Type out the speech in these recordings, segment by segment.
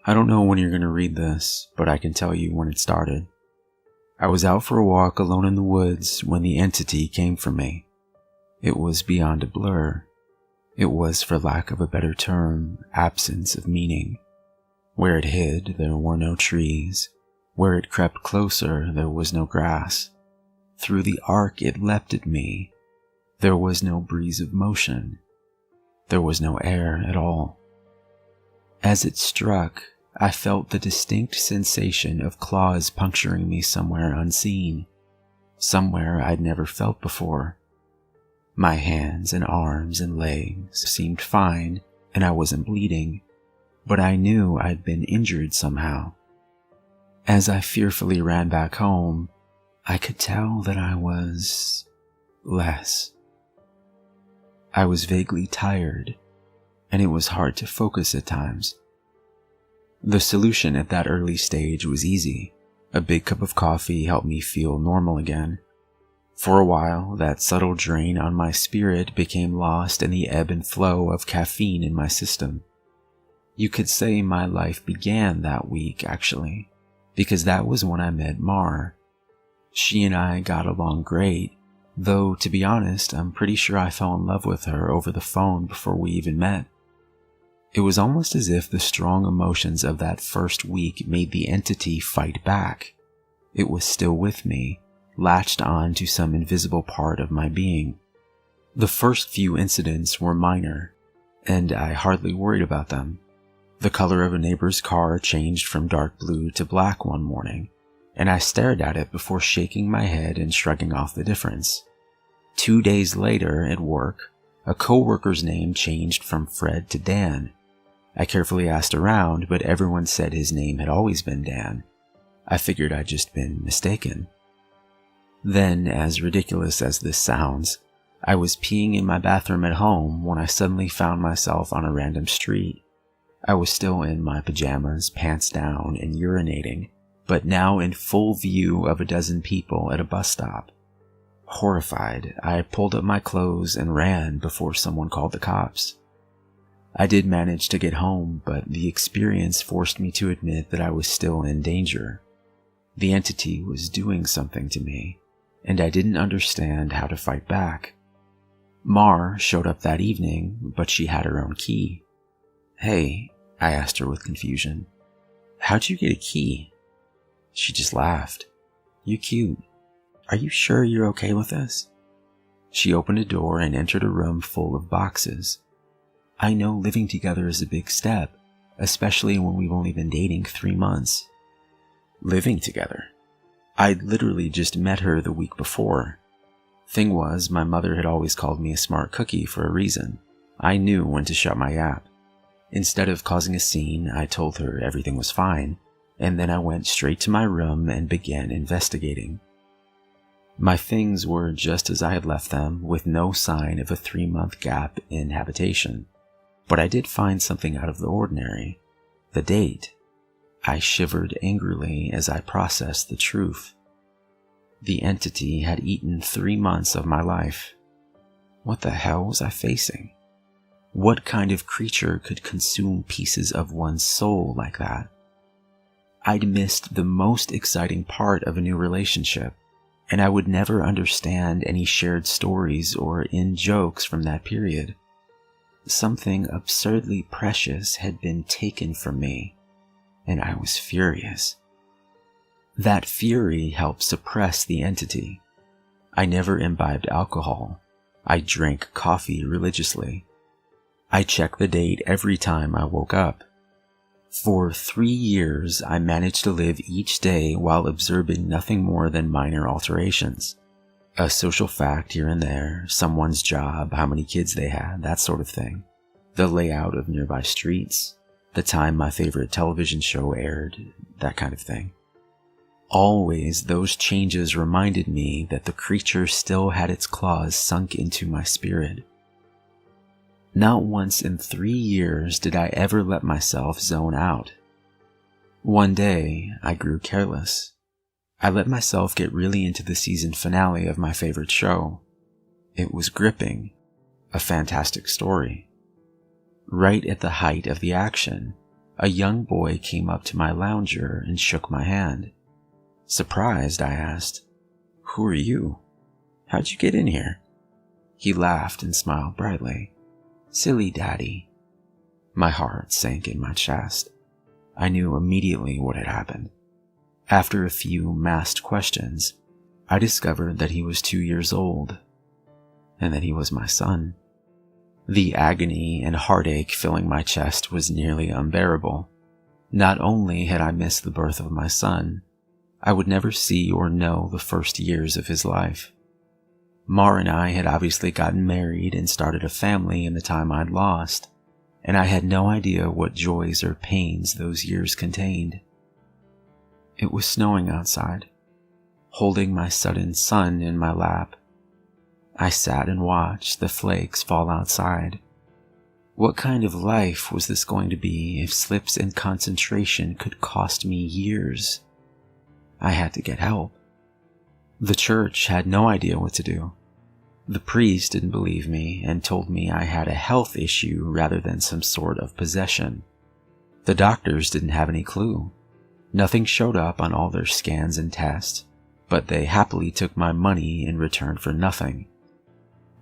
I don't know when you're going to read this, but I can tell you when it started. I was out for a walk alone in the woods when the entity came for me. It was beyond a blur. It was, for lack of a better term, absence of meaning. Where it hid, there were no trees. Where it crept closer, there was no grass. Through the arc it leapt at me. There was no breeze of motion. There was no air at all. As it struck, I felt the distinct sensation of claws puncturing me somewhere unseen, somewhere I'd never felt before. My hands and arms and legs seemed fine, and I wasn't bleeding, but I knew I'd been injured somehow. As I fearfully ran back home, I could tell that I was less. I was vaguely tired, and it was hard to focus at times. The solution at that early stage was easy. A big cup of coffee helped me feel normal again. For a while, that subtle drain on my spirit became lost in the ebb and flow of caffeine in my system. You could say my life began that week, actually, because that was when I met Mar. She and I got along great, though, to be honest, I'm pretty sure I fell in love with her over the phone before we even met. It was almost as if the strong emotions of that first week made the entity fight back. It was still with me, latched on to some invisible part of my being. The first few incidents were minor, and I hardly worried about them. The color of a neighbor's car changed from dark blue to black one morning, and I stared at it before shaking my head and shrugging off the difference. 2 days later, at work, a coworker's name changed from Fred to Dan. I carefully asked around, but everyone said his name had always been Dan. I figured I'd just been mistaken. Then, as ridiculous as this sounds, I was peeing in my bathroom at home when I suddenly found myself on a random street. I was still in my pajamas, pants down, and urinating, but now in full view of a dozen people at a bus stop. Horrified, I pulled up my clothes and ran before someone called the cops. I did manage to get home, but the experience forced me to admit that I was still in danger. The entity was doing something to me, and I didn't understand how to fight back. Mar showed up that evening, but she had her own key. "Hey," I asked her with confusion, "how'd you get a key?" She just laughed. "You cute. Are you sure you're okay with this?" She opened a door and entered a room full of boxes. I know living together is a big step, especially when we've only been dating 3 months. Living together? I'd literally just met her the week before. Thing was, my mother had always called me a smart cookie for a reason. I knew when to shut my yap. Instead of causing a scene, I told her everything was fine, and then I went straight to my room and began investigating. My things were just as I had left them, with no sign of a 3-month gap in habitation. But I did find something out of the ordinary. The date. I shivered angrily as I processed the truth. The entity had eaten 3 months of my life. What the hell was I facing? What kind of creature could consume pieces of one's soul like that? I'd missed the most exciting part of a new relationship, and I would never understand any shared stories or in-jokes from that period. Something absurdly precious had been taken from me, and I was furious. That fury helped suppress the entity. I never imbibed alcohol. I drank coffee religiously. I checked the date every time I woke up. For 3 years, I managed to live each day while observing nothing more than minor alterations. A social fact here and there, someone's job, how many kids they had, that sort of thing. The layout of nearby streets, the time my favorite television show aired, that kind of thing. Always, those changes reminded me that the creature still had its claws sunk into my spirit. Not once in 3 years did I ever let myself zone out. One day, I grew careless. I let myself get really into the season finale of my favorite show. It was gripping, a fantastic story. Right at the height of the action, a young boy came up to my lounger and shook my hand. Surprised, I asked, "Who are you? How'd you get in here?" He laughed and smiled brightly. "Silly Daddy." My heart sank in my chest. I knew immediately what had happened. After a few masked questions, I discovered that he was 2 years old, and that he was my son. The agony and heartache filling my chest was nearly unbearable. Not only had I missed the birth of my son, I would never see or know the first years of his life. Mar and I had obviously gotten married and started a family in the time I'd lost, and I had no idea what joys or pains those years contained. It was snowing outside. Holding my sudden son in my lap, I sat and watched the flakes fall outside. What kind of life was this going to be if slips in concentration could cost me years? I had to get help. The church had no idea what to do. The priest didn't believe me and told me I had a health issue rather than some sort of possession. The doctors didn't have any clue. Nothing showed up on all their scans and tests, but they happily took my money in return for nothing.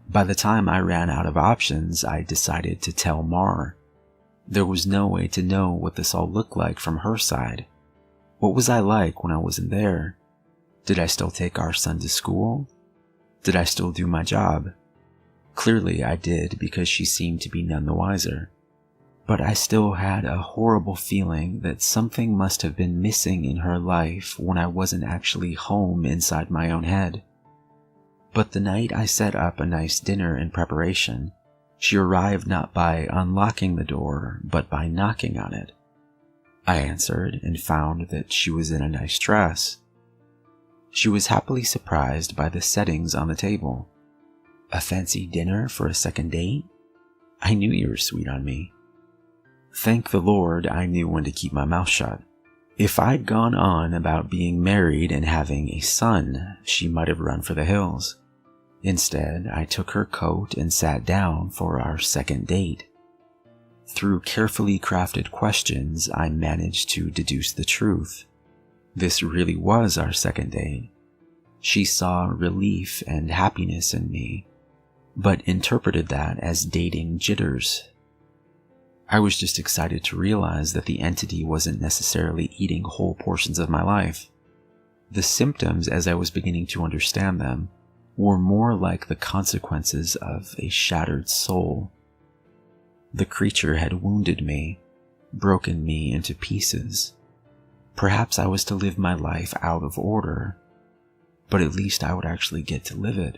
By the time I ran out of options, I decided to tell Mar. There was no way to know what this all looked like from her side. What was I like when I wasn't there? Did I still take our son to school? Did I still do my job? Clearly I did, because she seemed to be none the wiser. But I still had a horrible feeling that something must have been missing in her life when I wasn't actually home inside my own head. But the night I set up a nice dinner in preparation, she arrived not by unlocking the door, but by knocking on it. I answered and found that she was in a nice dress. She was happily surprised by the settings on the table. A fancy dinner for a second date? I knew you were sweet on me. Thank the Lord I knew when to keep my mouth shut. If I'd gone on about being married and having a son, she might have run for the hills. Instead, I took her coat and sat down for our second date. Through carefully crafted questions, I managed to deduce the truth. This really was our second date. She saw relief and happiness in me, but interpreted that as dating jitters. I was just excited to realize that the entity wasn't necessarily eating whole portions of my life. The symptoms, as I was beginning to understand them, were more like the consequences of a shattered soul. The creature had wounded me, broken me into pieces. Perhaps I was to live my life out of order, but at least I would actually get to live it.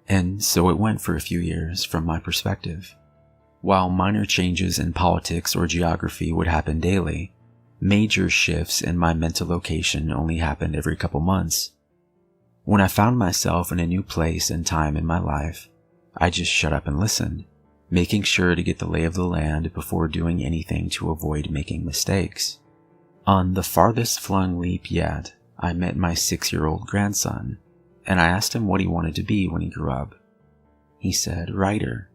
And so it went for a few years from my perspective. While minor changes in politics or geography would happen daily, major shifts in my mental location only happened every couple months. When I found myself in a new place and time in my life, I just shut up and listened, making sure to get the lay of the land before doing anything to avoid making mistakes. On the farthest flung leap yet, I met my 6-year-old grandson, and I asked him what he wanted to be when he grew up. He said, "Writer."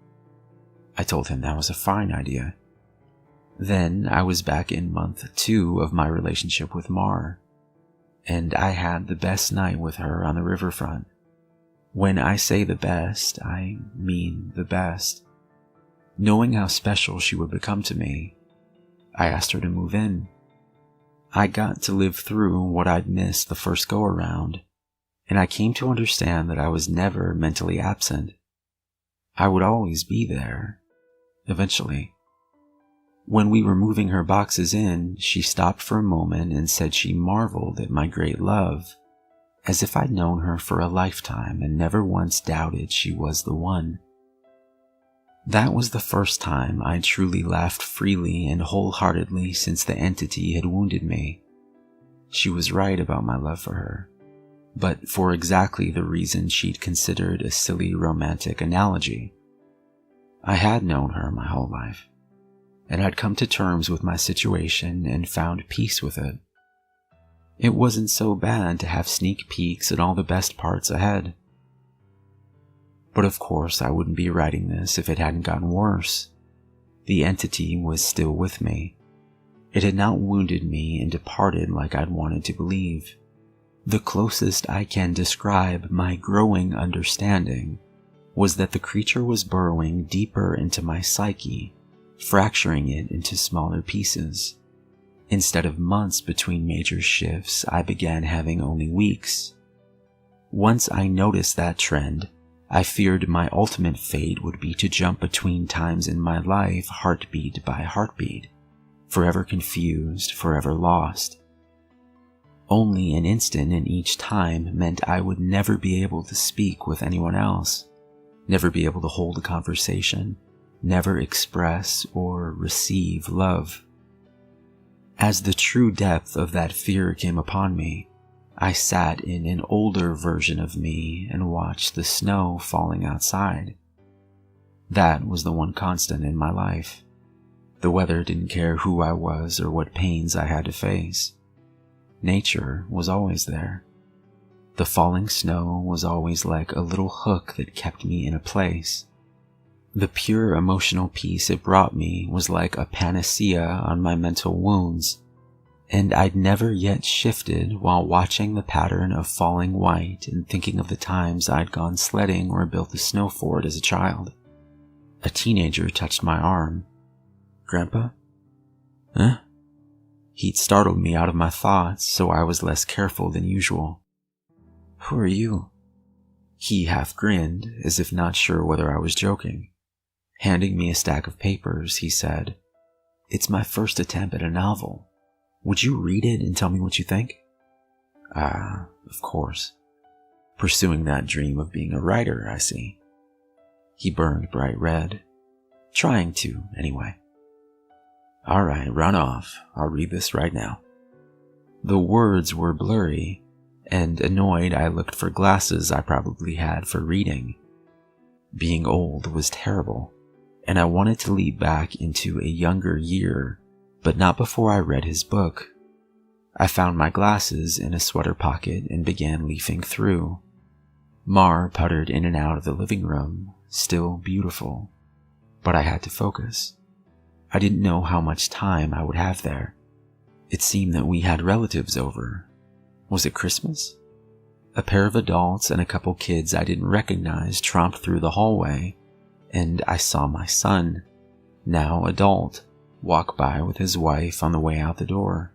I told him that was a fine idea. Then I was back in month 2 of my relationship with Mar, and I had the best night with her on the riverfront. When I say the best, I mean the best. Knowing how special she would become to me, I asked her to move in. I got to live through what I'd missed the first go-around, and I came to understand that I was never mentally absent. I would always be there, eventually. When we were moving her boxes in, she stopped for a moment and said she marveled at my great love, as if I'd known her for a lifetime and never once doubted she was the one. That was the first time I'd truly laughed freely and wholeheartedly since the entity had wounded me. She was right about my love for her, but for exactly the reason she'd considered a silly romantic analogy. I had known her my whole life, and I'd come to terms with my situation and found peace with it. It wasn't so bad to have sneak peeks at all the best parts ahead. But of course I wouldn't be writing this if it hadn't gotten worse. The entity was still with me, It had not wounded me and departed like I'd wanted to believe. The closest I can describe my growing understanding was that the creature was burrowing deeper into my psyche, fracturing it into smaller pieces. Instead of months between major shifts, I began having only weeks. Once I noticed that trend, I feared my ultimate fate would be to jump between times in my life, heartbeat by heartbeat, forever confused, forever lost. Only an instant in each time meant I would never be able to speak with anyone else, never be able to hold a conversation, never express or receive love. As the true depth of that fear came upon me, I sat in an older version of me and watched the snow falling outside. That was the one constant in my life. The weather didn't care who I was or what pains I had to face. Nature was always there. The falling snow was always like a little hook that kept me in a place. The pure emotional peace it brought me was like a panacea on my mental wounds, and I'd never yet shifted while watching the pattern of falling white and thinking of the times I'd gone sledding or built a snow fort as a child. A teenager touched my arm. "Grandpa?" "Huh?" He'd startled me out of my thoughts, so I was less careful than usual. "Who are you?" He half grinned, as if not sure whether I was joking. Handing me a stack of papers, he said, "It's my first attempt at a novel. Would you read it and tell me what you think?" Of course. Pursuing that dream of being a writer, I see. He burned bright red. Trying to, anyway. "All right, run off. I'll read this right now." The words were blurry, and annoyed I looked for glasses I probably had for reading. Being old was terrible, and I wanted to leap back into a younger year, but not before I read his book. I found my glasses in a sweater pocket and began leafing through. Mar puttered in and out of the living room, still beautiful, but I had to focus. I didn't know how much time I would have there. It seemed that we had relatives over. Was it Christmas? A pair of adults and a couple kids I didn't recognize tromped through the hallway, and I saw my son, now adult, walk by with his wife on the way out the door.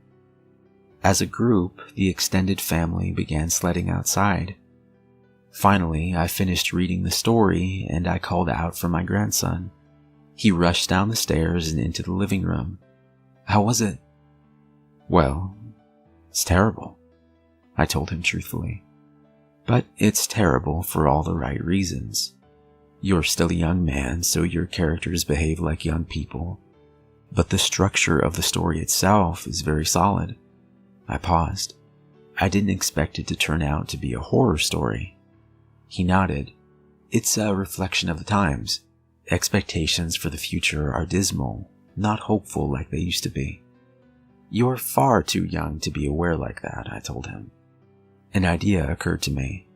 As a group, the extended family began sledding outside. Finally, I finished reading the story and I called out for my grandson. He rushed down the stairs and into the living room. "How was it?" "Well, it's terrible," I told him truthfully. "But it's terrible for all the right reasons. You're still a young man, so your characters behave like young people. But the structure of the story itself is very solid." I paused. I didn't expect it to turn out to be a horror story. He nodded. "It's a reflection of the times. Expectations for the future are dismal, not hopeful like they used to be." "You're far too young to be aware like that," I told him. An idea occurred to me.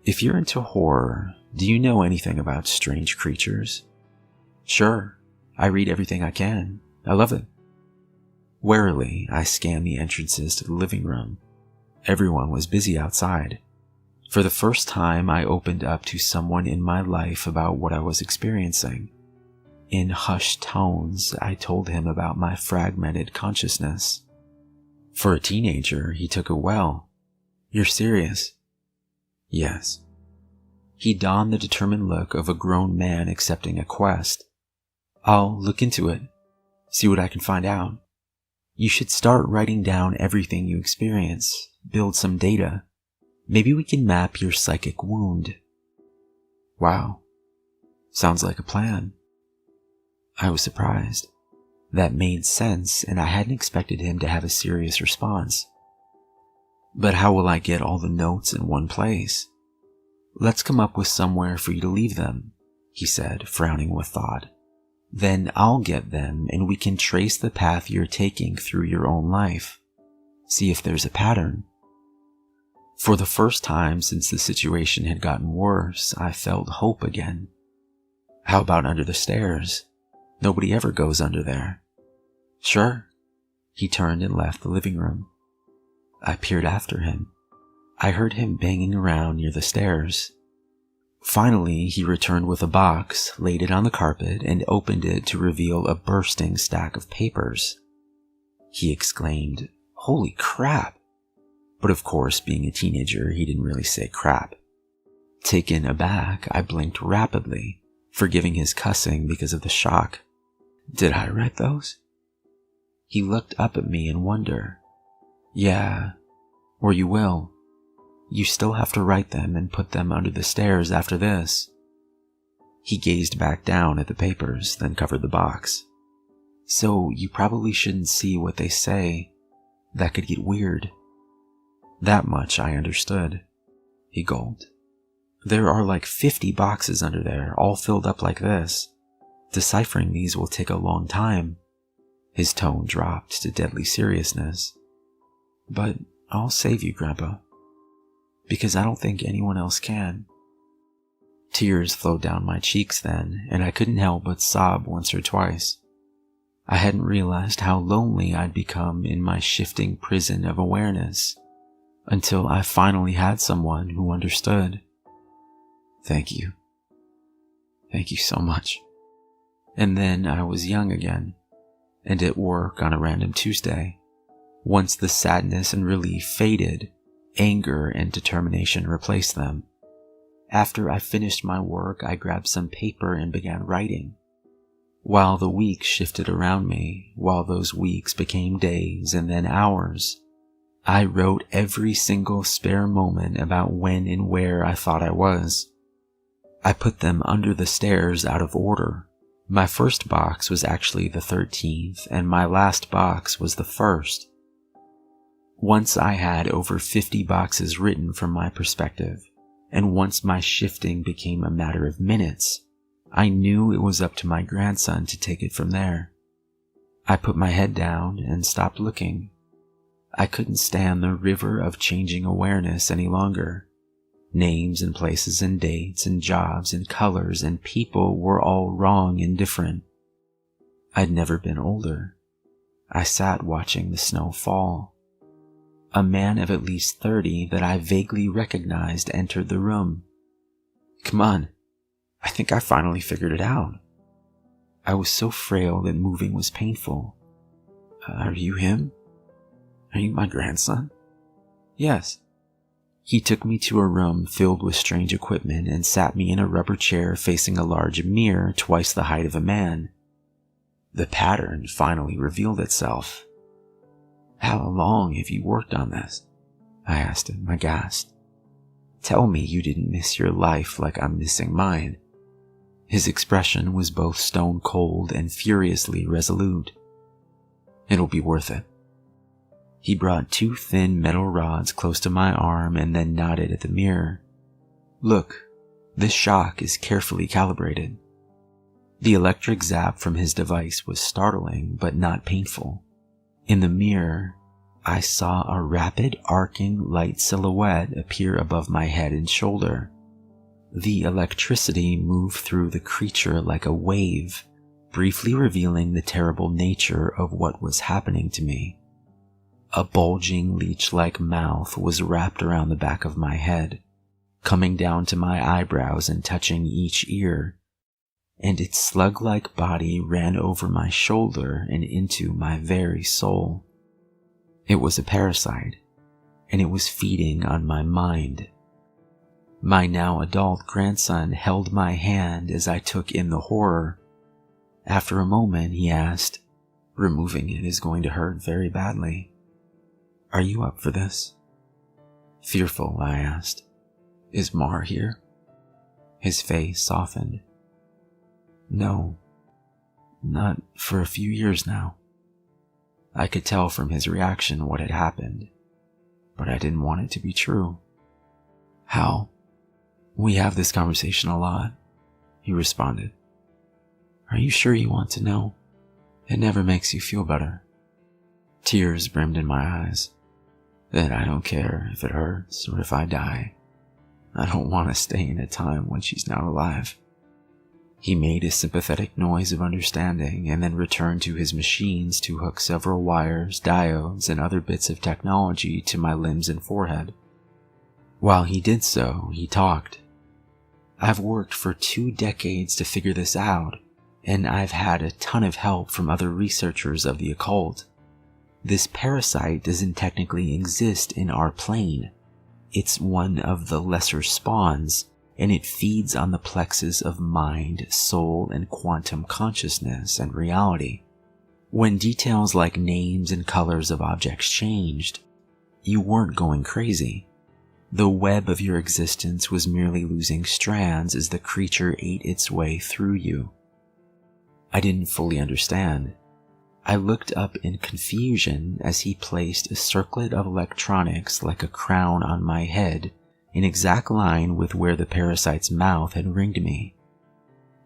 "If you're into horror, do you know anything about strange creatures?" "Sure. I read everything I can. I love it." Warily, I scanned the entrances to the living room. Everyone was busy outside. For the first time, I opened up to someone in my life about what I was experiencing. In hushed tones, I told him about my fragmented consciousness. For a teenager, he took it well. "You're serious?" "Yes." He donned the determined look of a grown man accepting a quest. "I'll look into it, see what I can find out. You should start writing down everything you experience, build some data. Maybe we can map your psychic wound." "Wow. Sounds like a plan." I was surprised. That made sense, and I hadn't expected him to have a serious response. "But how will I get all the notes in one place?" "Let's come up with somewhere for you to leave them," he said, frowning with thought. "Then I'll get them, and we can trace the path you're taking through your own life. See if there's a pattern." For the first time since the situation had gotten worse, I felt hope again. "How about under the stairs? Nobody ever goes under there." "Sure." He turned and left the living room. I peered after him. I heard him banging around near the stairs. Finally, he returned with a box, laid it on the carpet, and opened it to reveal a bursting stack of papers. He exclaimed, "Holy crap!" But of course, being a teenager, he didn't really say crap. Taken aback, I blinked rapidly, forgiving his cussing because of the shock. "Did I write those?" He looked up at me in wonder. "Yeah, or you will. You still have to write them and put them under the stairs after this." He gazed back down at the papers, then covered the box. "So you probably shouldn't see what they say. That could get weird." That much I understood. He gulped. "There are like 50 boxes under there, all filled up like this. Deciphering these will take a long time." His tone dropped to deadly seriousness. "But I'll save you, Grandpa. Because I don't think anyone else can." Tears flowed down my cheeks then, and I couldn't help but sob once or twice. I hadn't realized how lonely I'd become in my shifting prison of awareness, until I finally had someone who understood. "Thank you. Thank you so much." And then I was young again, and at work on a random Tuesday. Once the sadness and relief faded, anger and determination replaced them. After I finished my work, I grabbed some paper and began writing. While the weeks shifted around me, while those weeks became days and then hours, I wrote every single spare moment about when and where I thought I was. I put them under the stairs out of order. My first box was actually the 13th, and my last box was the 1st. Once I had over 50 boxes written from my perspective, and once my shifting became a matter of minutes, I knew it was up to my grandson to take it from there. I put my head down and stopped looking. I couldn't stand the river of changing awareness any longer. Names and places and dates and jobs and colors and people were all wrong and different. I'd never been older. I sat watching the snow fall. A man of at least 30 that I vaguely recognized entered the room. "Come on, I think I finally figured it out." I was so frail that moving was painful. "Are you him? Are you my grandson?" "Yes." He took me to a room filled with strange equipment and sat me in a rubber chair facing a large mirror twice the height of a man. The pattern finally revealed itself. "How long have you worked on this?" I asked him, aghast. "Tell me you didn't miss your life like I'm missing mine." His expression was both stone cold and furiously resolute. "It'll be worth it." He brought 2 thin metal rods close to my arm and then nodded at the mirror. "Look, this shock is carefully calibrated." The electric zap from his device was startling but not painful. In the mirror, I saw a rapid arcing light silhouette appear above my head and shoulder. The electricity moved through the creature like a wave, briefly revealing the terrible nature of what was happening to me. A bulging leech-like mouth was wrapped around the back of my head, coming down to my eyebrows and touching each ear, and its slug-like body ran over my shoulder and into my very soul. It was a parasite, and it was feeding on my mind. My now adult grandson held my hand as I took in the horror. After a moment, he asked, "Removing it is going to hurt very badly. Are you up for this?" Fearful, I asked, "Is Mar here?" His face softened. "No, not for a few years now." I could tell from his reaction what had happened, but I didn't want it to be true. "How? We have this conversation a lot," he responded. "Are you sure you want to know? It never makes you feel better." Tears brimmed in my eyes. "Then I don't care if it hurts or if I die. I don't want to stay in a time when she's not alive." He made a sympathetic noise of understanding and then returned to his machines to hook several wires, diodes, and other bits of technology to my limbs and forehead. While he did so, he talked. I've worked for 2 decades to figure this out, and I've had a ton of help from other researchers of the occult. This parasite doesn't technically exist in our plane. It's one of the lesser spawns, and it feeds on the plexus of mind, soul, and quantum consciousness and reality. When details like names and colors of objects changed, you weren't going crazy. The web of your existence was merely losing strands as the creature ate its way through you. I didn't fully understand. I looked up in confusion as he placed a circlet of electronics like a crown on my head, in exact line with where the parasite's mouth had ringed me.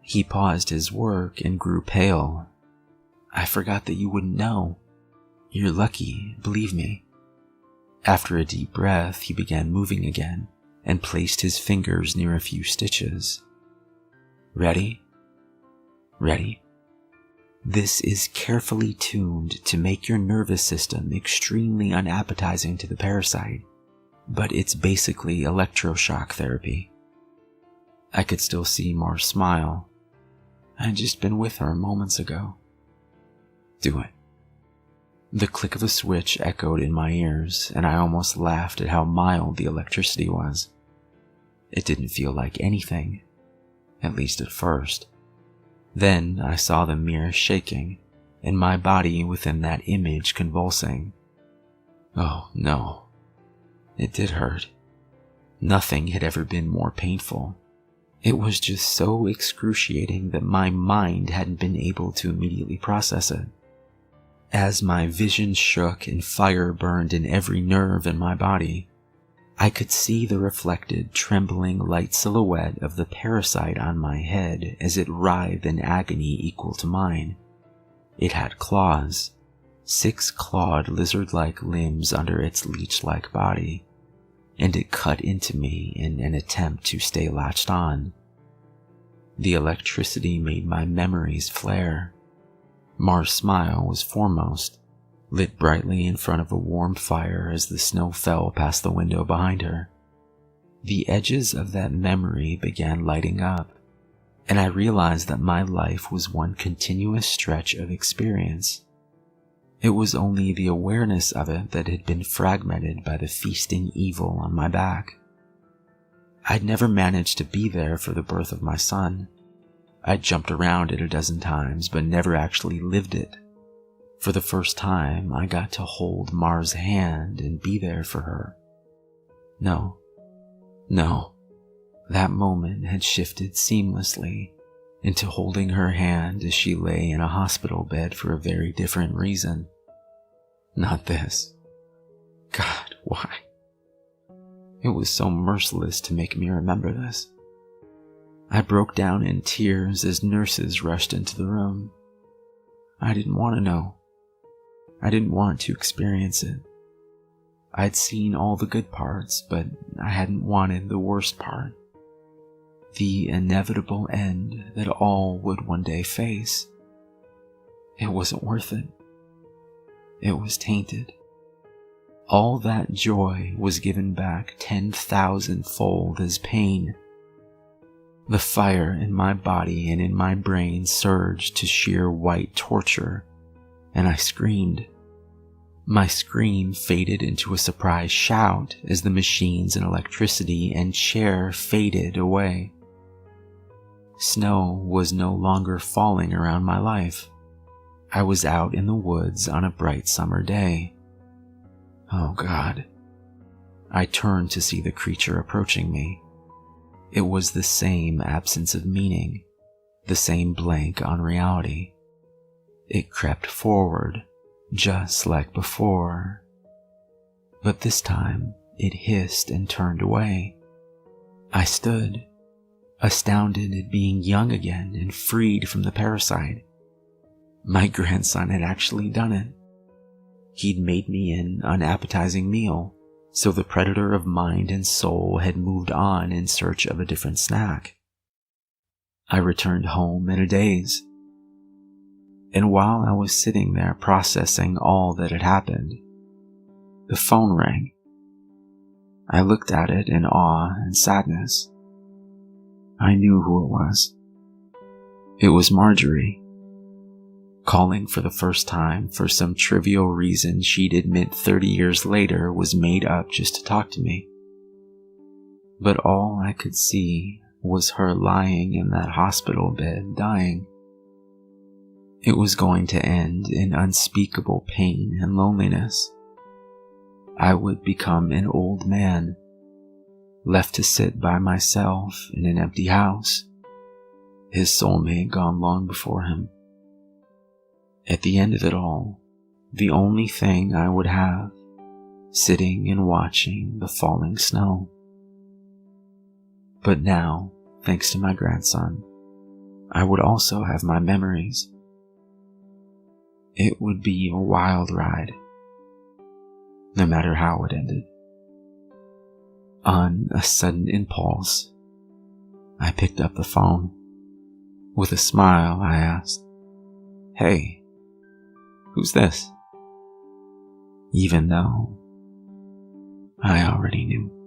He paused his work and grew pale. I forgot that you wouldn't know. You're lucky, believe me. After a deep breath, he began moving again and placed his fingers near a few stitches. Ready? Ready? This is carefully tuned to make your nervous system extremely unappetizing to the parasite, but it's basically electroshock therapy. I could still see Mars smile. I'd just been with her moments ago. Do it. The click of a switch echoed in my ears, and I almost laughed at how mild the electricity was. It didn't feel like anything, at least at first. Then I saw the mirror shaking, and my body within that image convulsing. Oh no. It did hurt. Nothing had ever been more painful. It was just so excruciating that my mind hadn't been able to immediately process it. As my vision shook and fire burned in every nerve in my body, I could see the reflected, trembling light silhouette of the parasite on my head as it writhed in agony equal to mine. It had claws, 6 clawed lizard-like limbs under its leech-like body, and it cut into me in an attempt to stay latched on. The electricity made my memories flare. Mars' smile was foremost, lit brightly in front of a warm fire as the snow fell past the window behind her. The edges of that memory began lighting up, and I realized that my life was one continuous stretch of experience. It was only the awareness of it that had been fragmented by the feasting evil on my back. I'd never managed to be there for the birth of my son. I'd jumped around it a dozen times, but never actually lived it. For the first time, I got to hold Mars' hand and be there for her. No. That moment had shifted seamlessly into holding her hand as she lay in a hospital bed for a very different reason. Not this. God, why? It was so merciless to make me remember this. I broke down in tears as nurses rushed into the room. I didn't want to know. I didn't want to experience it. I'd seen all the good parts, but I hadn't wanted the worst part. The inevitable end that all would one day face. It wasn't worth it. It was tainted. All that joy was given back 10,000-fold as pain. The fire in my body and in my brain surged to sheer white torture, and I screamed. My scream faded into a surprised shout as the machines and electricity and chair faded away. Snow was no longer falling around my life. I was out in the woods on a bright summer day. Oh God. I turned to see the creature approaching me. It was the same absence of meaning, the same blank on reality. It crept forward, just like before. But this time, it hissed and turned away. I stood, astounded at being young again and freed from the parasite. My grandson had actually done it. He'd made me an unappetizing meal, so the predator of mind and soul had moved on in search of a different snack. I returned home in a daze. And while I was sitting there processing all that had happened, the phone rang. I looked at it in awe and sadness. I knew who it was. It was Marjorie, calling for the first time for some trivial reason she'd admit 30 years later was made up just to talk to me. But all I could see was her lying in that hospital bed, dying. It was going to end in unspeakable pain and loneliness. I would become an old man, left to sit by myself in an empty house, his soulmate gone long before him. At the end of it all, the only thing I would have, sitting and watching the falling snow. But now, thanks to my grandson, I would also have my memories. It would be a wild ride, no matter how it ended. On a sudden impulse, I picked up the phone. With a smile, I asked, "Hey, who's this?" Even though I already knew.